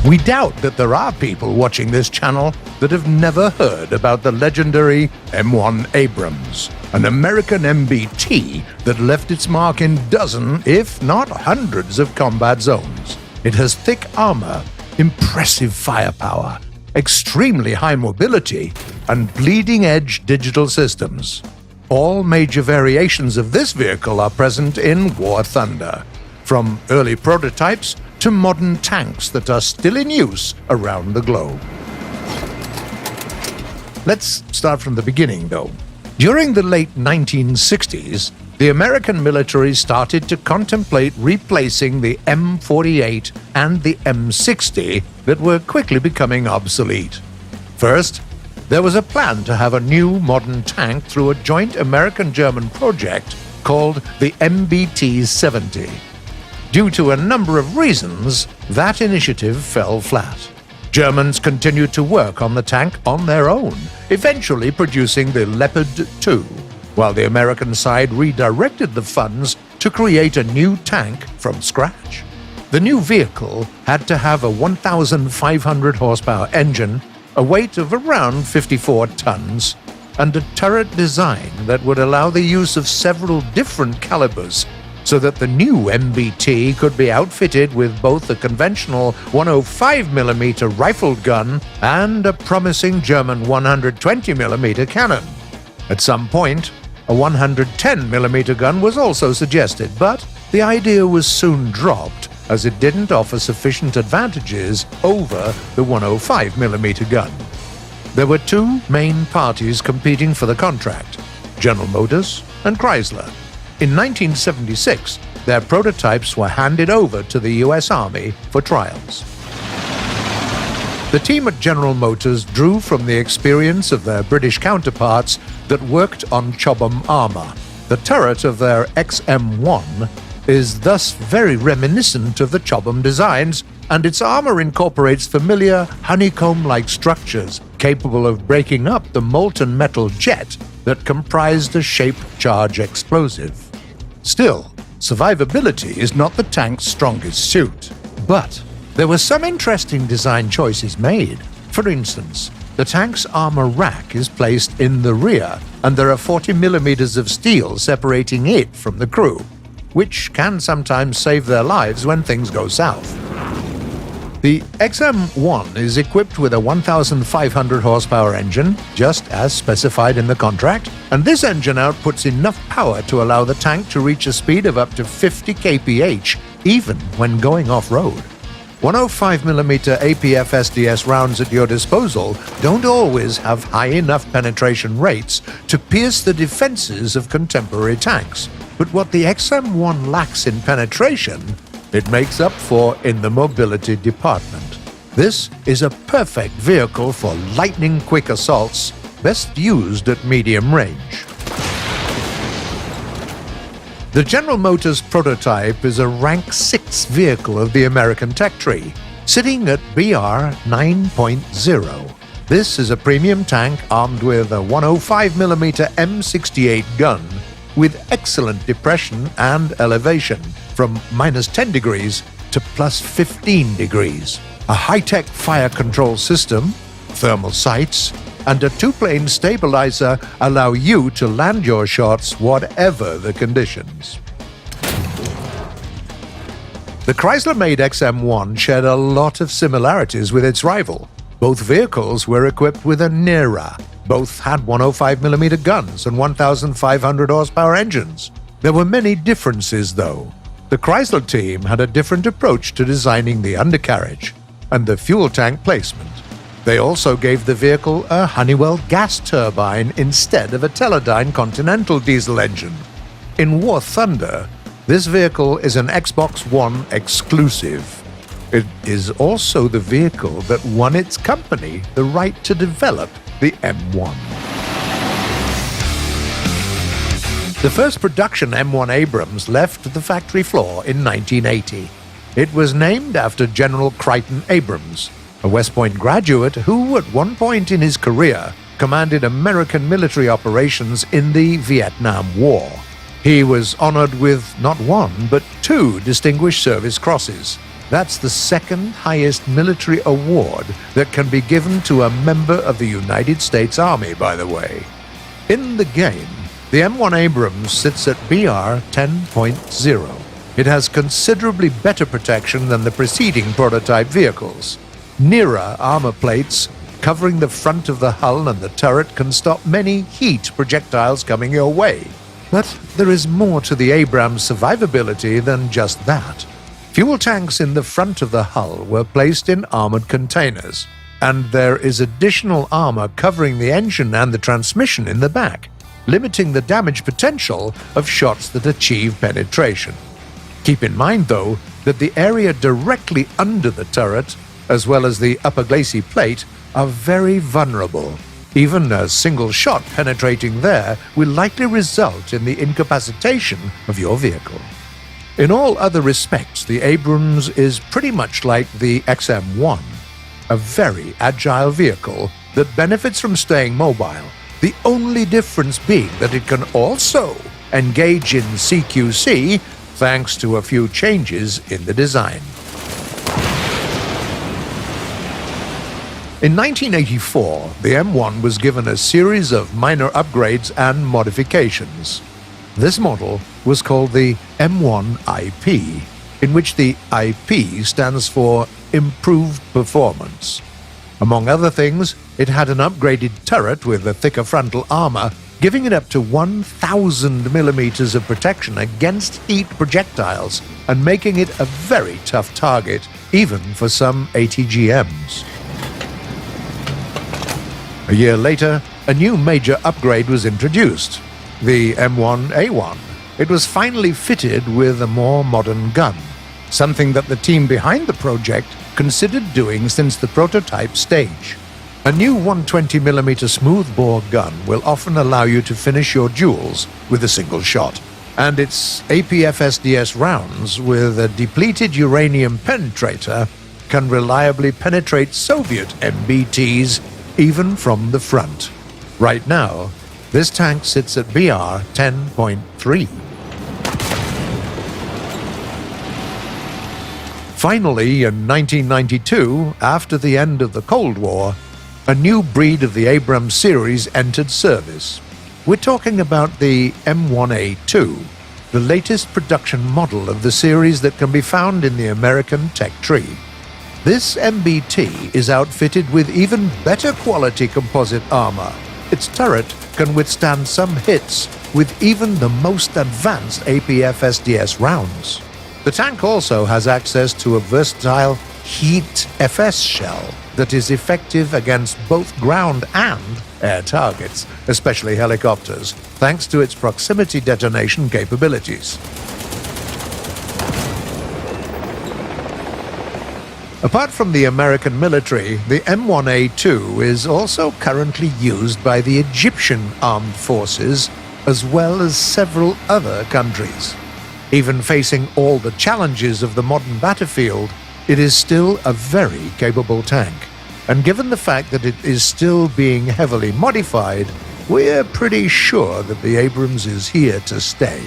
We doubt that there are people watching this channel that have never heard about the legendary M1 Abrams, an American MBT that left its mark in dozens, if not hundreds, of combat zones. It has thick armor, impressive firepower, extremely high mobility, and bleeding-edge digital systems. All major variations of this vehicle are present in War Thunder, from early prototypes to modern tanks that are still in use around the globe. Let's start from the beginning, though. During the late 1960s, the American military started to contemplate replacing the M48 and the M60 that were quickly becoming obsolete. First, there was a plan to have a new modern tank through a joint American-German project called the MBT-70. Due to a number of reasons, that initiative fell flat. Germans continued to work on the tank on their own, eventually producing the Leopard 2, while the American side redirected the funds to create a new tank from scratch. The new vehicle had to have a 1,500 horsepower engine, a weight of around 54 tons, and a turret design that would allow the use of several different calibers, so that the new MBT could be outfitted with both a conventional 105mm rifled gun and a promising German 120mm cannon. At some point, a 110mm gun was also suggested, but the idea was soon dropped as it didn't offer sufficient advantages over the 105mm gun. There were two main parties competing for the contract: General Motors and Chrysler. In 1976, their prototypes were handed over to the US Army for trials. The team at General Motors drew from the experience of their British counterparts that worked on Chobham armor. The turret of their XM1 is thus very reminiscent of the Chobham designs, and its armor incorporates familiar honeycomb-like structures capable of breaking up the molten metal jet that comprised a shape-charge explosive. Still, survivability is not the tank's strongest suit. But there were some interesting design choices made. For instance, the tank's armor rack is placed in the rear, and there are 40mm of steel separating it from the crew, which can sometimes save their lives when things go south. The XM1 is equipped with a 1,500 horsepower engine, just as specified in the contract, and this engine outputs enough power to allow the tank to reach a speed of up to 50 kph, even when going off-road. 105mm APF SDS rounds at your disposal don't always have high enough penetration rates to pierce the defenses of contemporary tanks, but what the XM1 lacks in penetration, it makes up for in the mobility department. This is a perfect vehicle for lightning-quick assaults, best used at medium range. The General Motors prototype is a rank 6 vehicle of the American tech tree, sitting at BR 9.0. This is a premium tank armed with a 105mm M68 gun with excellent depression and elevation from -10 degrees to +15 degrees. A high-tech fire control system, thermal sights, and a two-plane stabilizer allow you to land your shots whatever the conditions. The Chrysler-made XM1 shared a lot of similarities with its rival. Both vehicles were equipped with a NERA. Both had 105mm guns and 1,500 horsepower engines. There were many differences, though. The Chrysler team had a different approach to designing the undercarriage and the fuel tank placement. They also gave the vehicle a Honeywell gas turbine instead of a Teledyne Continental diesel engine. In War Thunder, this vehicle is an Xbox One exclusive. It is also the vehicle that won its company the right to develop the M1. The first production M1 Abrams left the factory floor in 1980. It was named after General Crichton Abrams, a West Point graduate who, at one point in his career, commanded American military operations in the Vietnam War. He was honored with not one, but 2 Distinguished Service Crosses. That's the second highest military award that can be given to a member of the United States Army, by the way. In the game, the M1 Abrams sits at BR 10.0. It has considerably better protection than the preceding prototype vehicles. Nearer armor plates covering the front of the hull and the turret can stop many heat projectiles coming your way. But there is more to the Abrams' survivability than just that. Fuel tanks in the front of the hull were placed in armored containers, and there is additional armor covering the engine and the transmission in the back, limiting the damage potential of shots that achieve penetration. Keep in mind, though, that the area directly under the turret, as well as the upper glacis plate, are very vulnerable. Even a single shot penetrating there will likely result in the incapacitation of your vehicle. In all other respects, the Abrams is pretty much like the XM1, a very agile vehicle that benefits from staying mobile, the only difference being that it can also engage in CQC thanks to a few changes in the design. In 1984, the M1 was given a series of minor upgrades and modifications. This model was called the M1 IP, in which the IP stands for Improved Performance. Among other things, it had an upgraded turret with a thicker frontal armor, giving it up to 1,000 millimeters of protection against heat projectiles and making it a very tough target, even for some ATGMs. A year later, a new major upgrade was introduced, the M1A1. It was finally fitted with a more modern gun, something that the team behind the project considered doing since the prototype stage. A new 120mm smoothbore gun will often allow you to finish your duels with a single shot, and its APFSDS rounds with a depleted uranium penetrator can reliably penetrate Soviet MBTs even from the front. Right now, this tank sits at BR 10.3. Finally, in 1992, after the end of the Cold War, a new breed of the Abrams series entered service. We're talking about the M1A2, the latest production model of the series that can be found in the American tech tree. This MBT is outfitted with even better quality composite armor. Its turret can withstand some hits with even the most advanced APFSDS rounds. The tank also has access to a versatile Heat FS shell that is effective against both ground and air targets, especially helicopters, thanks to its proximity detonation capabilities. Apart from the American military, the M1A2 is also currently used by the Egyptian armed forces, as well as several other countries. Even facing all the challenges of the modern battlefield, it is still a very capable tank. And given the fact that it is still being heavily modified, we're pretty sure that the Abrams is here to stay.